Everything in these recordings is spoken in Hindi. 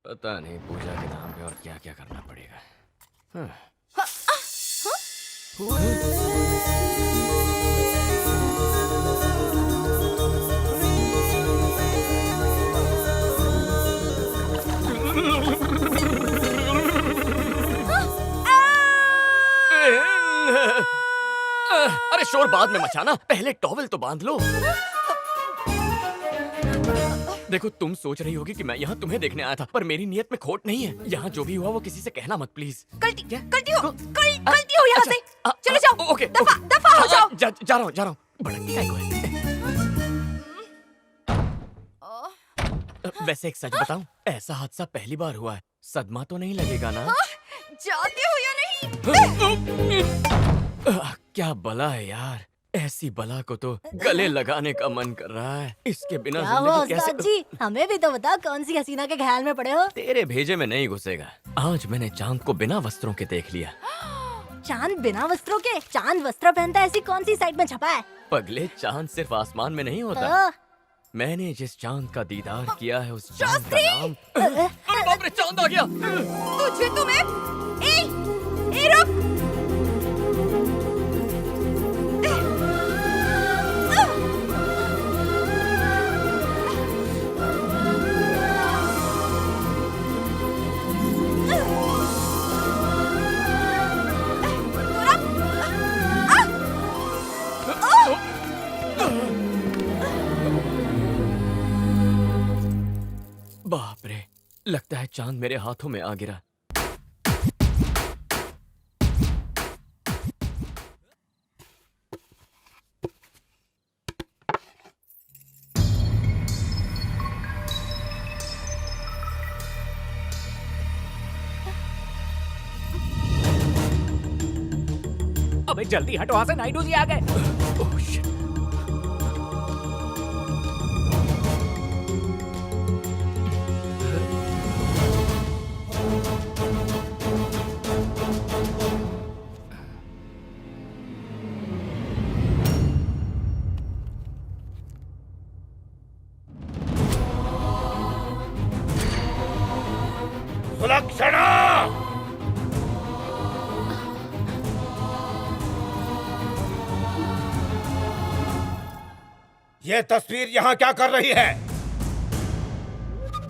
पता नहीं पूजा के नाम पे और क्या क्या करना पड़ेगा। हाँ। अरे शोर बाद में मचाना, पहले टॉवेल तो बांध लो। देखो तुम सोच रही होगी कि मैं यहाँ तुम्हें देखने आया था, पर मेरी नियत में खोट नहीं है। यहाँ जो भी हुआ वो किसी से कहना मत प्लीज। गलती हो यहाँ से। चले जाओ। ओके दफा हो जाओ। जा रहा हूँ भड़कती है कोई। वैसे एक सच बताऊं, ऐसा हादसा पहली बार हुआ है। सदमा तो नहीं लगेगा ना? जाते हो या नहीं? क्या बला है यार, ऐसी बला को तो गले लगाने का मन कर रहा है। इसके बिना क्या हुआ जिंदगी उस्ताद कैसे? जी, हमें भी तो बता कौन सी हसीना के ख्याल में पड़े हो? तेरे भेजे में नहीं घुसेगा। आज मैंने चांद को बिना वस्त्रों के देख लिया। चांद बिना वस्त्रों के? चांद वस्त्र पहनता है, ऐसी कौन सी साइड में छपा है? पगले, चांद सिर्फ आसमान में नहीं होता। हाँ। मैंने जिस चांद का दीदार किया है उस चांद का नाम। अरे बाप रे, चांद आ गया। तुझे तुम्हें ए रुक। बाप रे, लगता है चांद मेरे हाथों में आ गिरा। अबे जल्दी हटो वहां से, नायडू जी आ गए। Oh shit. सुलक्षणा! ये तस्वीर यहाँ क्या कर रही है?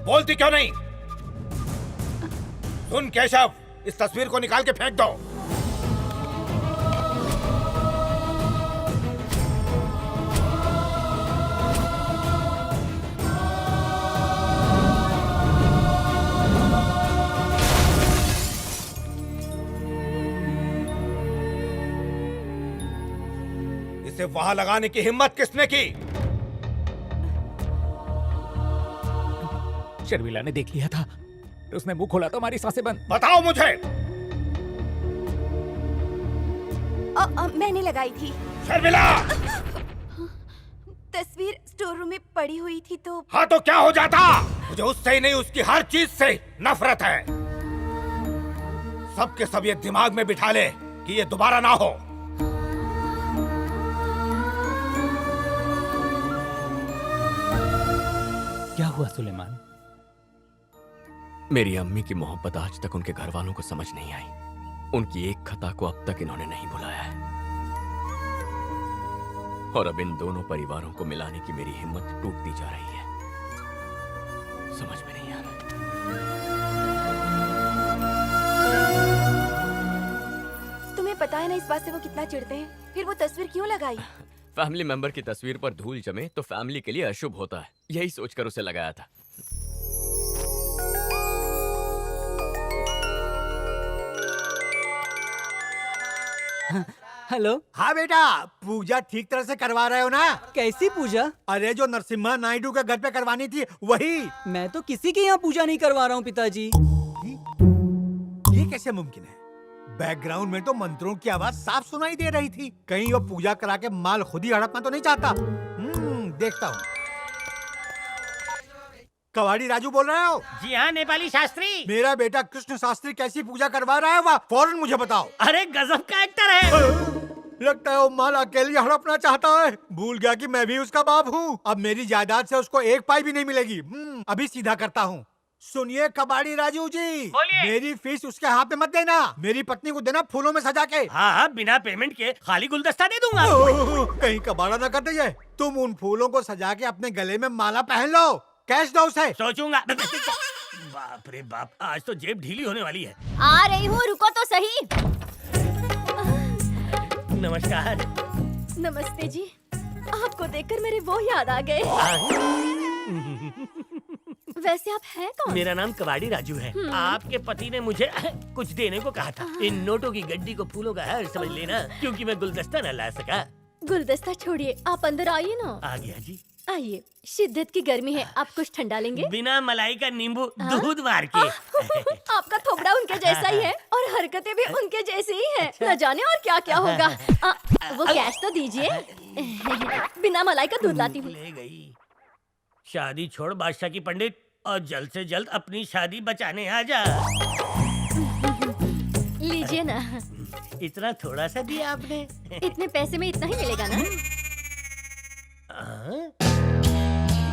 बोलती क्यों नहीं? सुन केशव, इस तस्वीर को निकाल के फेंक दो। इसे वहां लगाने की हिम्मत किसने की? शर्मिला ने देख लिया था, उसने मुंह खोला तो हमारी सांसें बंद। बताओ मुझे। मैंने लगाई थी। शर्मिला! तस्वीर स्टोर रूम में पड़ी हुई थी तो। हाँ तो क्या हो जाता? मुझे उससे ही नहीं, उसकी हर चीज से नफरत है। सबके सब ये दिमाग में बिठा ले कि ये दोबारा ना हो। क्या हुआ सुलेमान? मेरी अम्मी की मोहब्बत आज तक उनके घर वालों को समझ नहीं आई। उनकी एक खता को अब तक इन्होंने नहीं भुलाया है। और अब इन दोनों परिवारों को मिलाने की मेरी हिम्मत टूटती जा रही है। समझ में नहीं आ रहा। तुम्हें पता है ना इस बात से वो कितना चिढ़ते हैं? फिर वो तस्वीर क्यों लगाई? फैमिली मेंबर की तस्वीर पर धूल जमे तो फैमिली के लिए अशुभ होता है, यही सोचकर उसे लगाया था। हेलो। हाँ बेटा, पूजा ठीक तरह से करवा रहे हो ना? कैसी पूजा? अरे जो नरसिम्हा नायडू के घर पे करवानी थी वही। मैं तो किसी के यहाँ पूजा नहीं करवा रहा हूँ पिताजी। ये कैसे मुमकिन है? बैकग्राउंड में तो मंत्रों की आवाज साफ सुनाई दे रही थी। कहीं वो पूजा करा के माल खुद ही हड़पना तो नहीं चाहता? देखता हूँ। कवाड़ी राजू बोल रहे हो? जी हाँ, नेपाली शास्त्री। मेरा बेटा कृष्ण शास्त्री कैसी पूजा करवा रहा है वह फौरन मुझे बताओ। अरे गजब का एक्टर है। लगता है वो माल अकेले हड़पना चाहता है। भूल गया कि मैं भी उसका बाप हूँ। अब मेरी जायदाद से उसको एक पाई भी नहीं मिलेगी। अभी सीधा करता हूँ। सुनिए कबाड़ी राजू जी, बोलिए। मेरी फीस उसके हाथ में मत देना, मेरी पत्नी को देना फूलों में सजा के। हाँ हाँ, बिना पेमेंट के खाली गुलदस्ता दे दूंगा। ओह, कहीं कबाड़ा ना कर दे। तुम उन फूलों को सजा के अपने गले में माला पहन लो, कैश दो उसे। सोचूंगा। बाप रे बाप, आज तो जेब ढीली होने वाली है। आ रही हूँ, रुको तो सही। नमस्कार। नमस्ते जी, आपको देखकर मेरे वो याद आ गए। वैसे आप हैं कौन? मेरा नाम कबाड़ी राजू है। आपके पति ने मुझे कुछ देने को कहा था। इन नोटों की गड्डी को फूलों का हार समझ लेना, क्योंकि मैं गुलदस्ता न ला सका। गुलदस्ता छोड़िए, आप अंदर आइए ना। आ गया जी। आइए, शिद्दत की गर्मी है, आप कुछ ठंडा लेंगे? बिना मलाई का नींबू दूध मार के। आपका थोबड़ा उनके जैसा ही है और हरकतें भी उनके जैसे ही हैं। न जाने और क्या क्या होगा। वो कैश तो दीजिए। बिना मलाई का दूध लाती हूँ। ले गई। शादी छोड़ बादशाह की पंडित, और जल्द से जल्द अपनी शादी बचाने आ जा। लीजिए ना। इतना थोड़ा सा दिया आपने। इतने पैसे में इतना ही मिलेगा ना?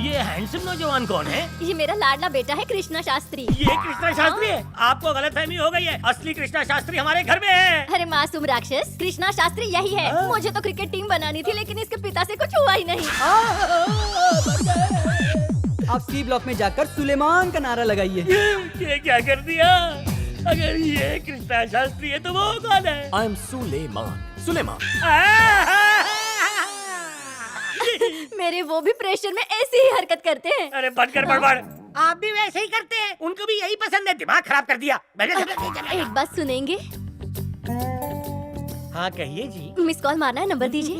ये हैंडसम नौजवान कौन है? ये मेरा लाडला बेटा है कृष्णा शास्त्री। ये कृष्णा शास्त्री है? आपको गलतफहमी हो गई है, असली कृष्णा शास्त्री हमारे घर में है। अरे मासूम राक्षस, कृष्णा शास्त्री यही है। मुझे तो क्रिकेट टीम बनानी थी, लेकिन इसके पिता से कुछ हुआ ही नहीं। आप सी ब्लॉक में जाकर सुलेमान का नारा लगाइए। ये क्या कर दिया? अगर ये कृष्णा शास्त्री है तो वो कौन है? I'm Suleman. सुलेमान। मेरे वो भी प्रेशर में ऐसी ही हरकत करते हैं। अरे बंद कर बड़बड़। आप भी वैसे ही करते हैं, उनको भी यही पसंद है। दिमाग खराब कर दिया। एक बात सुनेंगे? हाँ कहिए जी। मिस कॉल मारना है, नंबर दीजिए।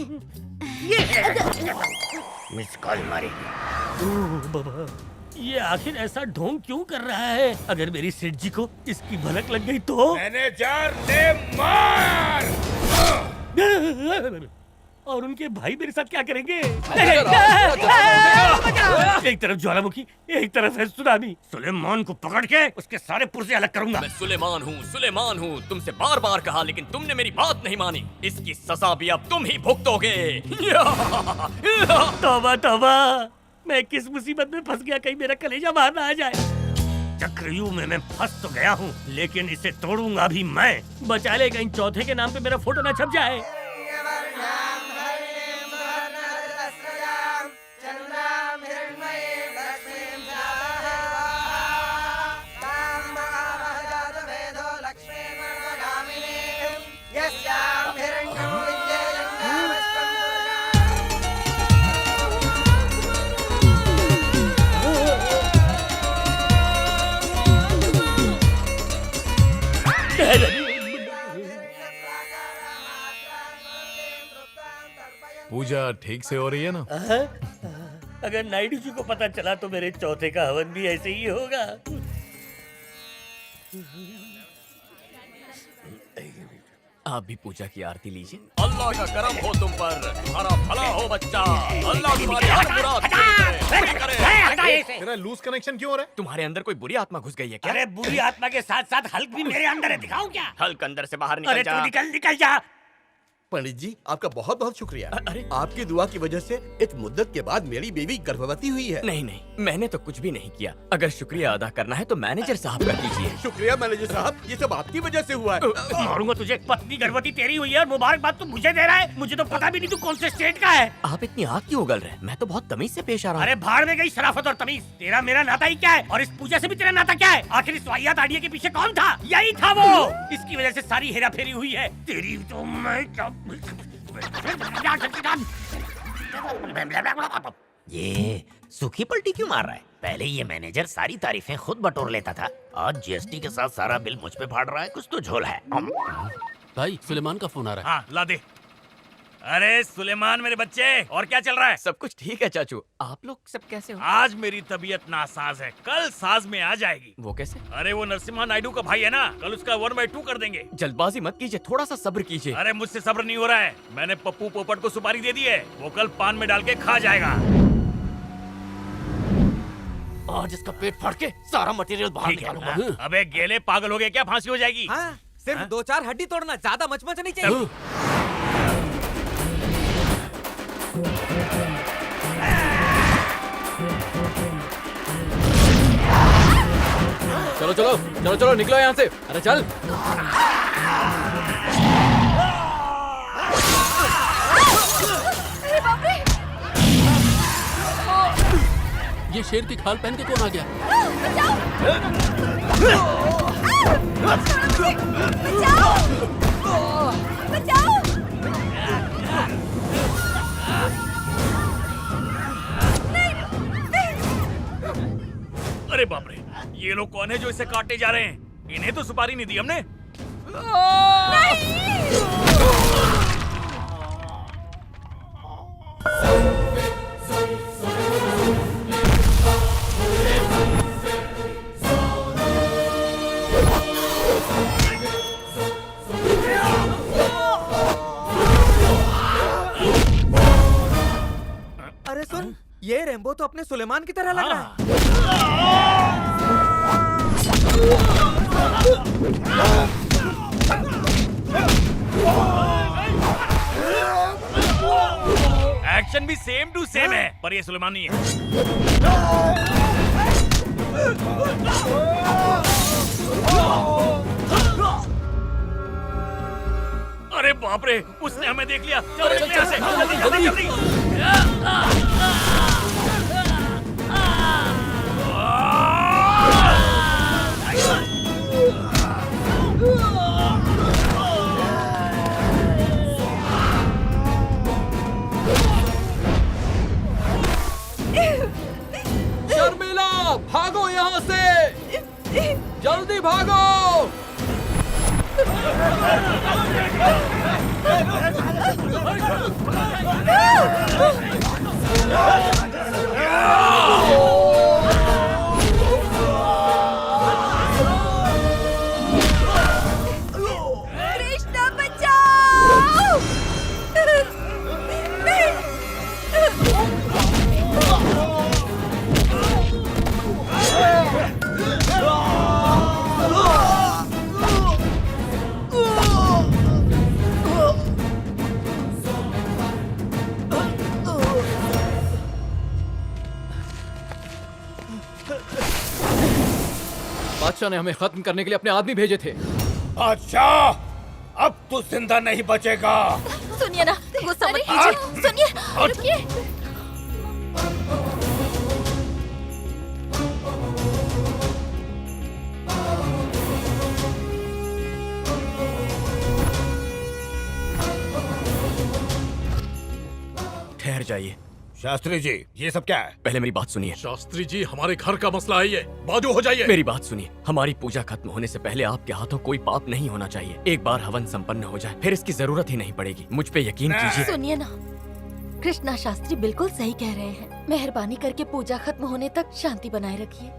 मिस कॉल मारेगी। ये आखिर ऐसा ढोंग क्यों कर रहा है? अगर मेरी सेठ जी को इसकी भनक लग गई तो? मैनेजर ने मार। और उनके भाई मेरे साथ क्या करेंगे? एक तरफ ज्वालामुखी, एक तरफ है सुनामी। सुलेमान को पकड़ के उसके सारे पुर्जे अलग करूंगा। मैं सुलेमान हूँ, सुलेमान हूँ। तुमसे बार बार कहा, लेकिन तुमने मेरी बात नहीं मानी। इसकी सजा भी अब तुम ही भुगतोगे। तौबा तौबा, मैं किस मुसीबत में फंस गया, कहीं मेरा कलेजा बाहर ना आ जाए। चक्रव्यूह में मैं फंस तो गया हूँ, लेकिन इसे तोड़ूंगा भी मैं। बचा ले कहीं चौथे के नाम पे मेरा फोटो ना छप जाए। पूजा ठीक से हो रही है ना? अगर नायडू जी को पता चला तो मेरे चौथे का हवन भी ऐसे ही होगा। आप भी पूजा की आरती लीजिए। अल्लाह का करम हो तुम पर, तुम्हारा भला हो बच्चा। अल्लाह तुम्हारी हर मुराद पूरी करे। तेरा लूज कनेक्शन क्यों हो रहा है? तुम्हारे अंदर कोई बुरी आत्मा घुस गई है क्या? अरे बुरी आत्मा के साथ साथ हल्क भी मेरे अंदर है, दिखाऊं क्या? हल्क अंदर से बाहर अरे निकल तू जा। निकल निकल जा। पंडित जी, आपका बहुत बहुत शुक्रिया। अरे आपकी दुआ की वजह से एक मुद्दत के बाद मेरी बेबी गर्भवती हुई है। नहीं नहीं, मैंने तो कुछ भी नहीं किया। अगर शुक्रिया अदा करना है तो मैनेजर साहब का कीजिए। शुक्रिया मैनेजर साहब, ये सब आपकी वजह से हुआ है। मारूंगा तुझे। पत्नी गर्भवती तेरी हुई है और मुबारकबाद तू मुझे दे रहा है। मुझे तो पता भी नहीं तू कौन से स्टेट का है। आप इतनी आग क्यों उगल रहे हैं? मैं तो बहुत तमीज से पेश आ रहा अरे भाड़ में गई शराफत और तमीज। तेरा मेरा नाता ही क्या है, और इस पूजा से भी तेरा नाता क्या है? आखिर इस वाहियात आइडिया के पीछे कौन था? यही था वो। इसकी वजह से सारी हेरा फेरी हुई है। तेरी तो मैं ये सूखी पलटी क्यों मार रहा है? पहले ये मैनेजर सारी तारीफें खुद बटोर लेता था, आज जीएसटी के साथ सारा बिल मुझ पे फाड़ रहा है। कुछ तो झोल है। भाई सुलेमान का फोन आ रहा है। हाँ ला दे। अरे सुलेमान मेरे बच्चे, और क्या चल रहा है? सब कुछ ठीक है चाचू, आप लोग सब कैसे हो? आज मेरी तबीयत नासाज है, कल साज में आ जाएगी। वो कैसे? अरे वो नरसिम्हा नायडू का भाई है ना, कल उसका 1/2 कर देंगे। जल्दबाजी मत कीजिए, थोड़ा सा सब्र कीजिए। अरे मुझसे सब्र नहीं हो रहा है। मैंने पप्पू पोपट को सुपारी दे दी है, वो कल पान में डाल के खा जाएगा। आज इसका पेट फाड़ के सारा मटेरियल बाहर ठीक है। निकालूंगा। अबे गेले पागल हो गए क्या? फांसी हो जाएगी। हाँ, सिर्फ 2-4 हड्डी तोड़ना, ज्यादा मचमच नहीं चाहिए। चलो चलो चलो चलो निकलो यहाँ से। अरे चल। अरे बाप रे! ये शेर की खाल पहन के कौन आ गया? बचाओ! बचाओ! बचाओ! अरे बाप रे, ये लोग कौन है जो इसे काटने जा रहे हैं? इन्हें तो सुपारी नहीं दी हमने। अरे सुन, ये रेम्बो तो अपने सुलेमान की तरह लग रहा है। एक्शन भी सेम टू सेम है, पर ये सुलेमान नहीं है। अरे बाप रे, उसने हमें देख लिया। चलो निकले यहाँ से, जल्दी जल्दी जल्दी। शर्मिला, भागो यहाँ से, जल्दी भागो। कृष्णा बचाओ! बादशाह ने हमें खत्म करने के लिए अपने आदमी भेजे थे। बादशाह, अब तू जिंदा नहीं बचेगा। सुनिए ना, गुस्सा मत कीजिए। सुनिए, रुकिए। ठहर जाइए। शास्त्री जी, ये सब क्या है? पहले मेरी बात सुनिए। शास्त्री जी, हमारे घर का मसला है ये, बाजू हो जाइए। मेरी बात सुनिए। हमारी पूजा खत्म होने से पहले आपके हाथों कोई पाप नहीं होना चाहिए। एक बार हवन संपन्न हो जाए, फिर इसकी जरूरत ही नहीं पड़ेगी। मुझ पे यकीन कीजिए। सुनिए ना, कृष्णा शास्त्री बिल्कुल सही कह रहे हैं। मेहरबानी करके पूजा खत्म होने तक शांति बनाए रखिए।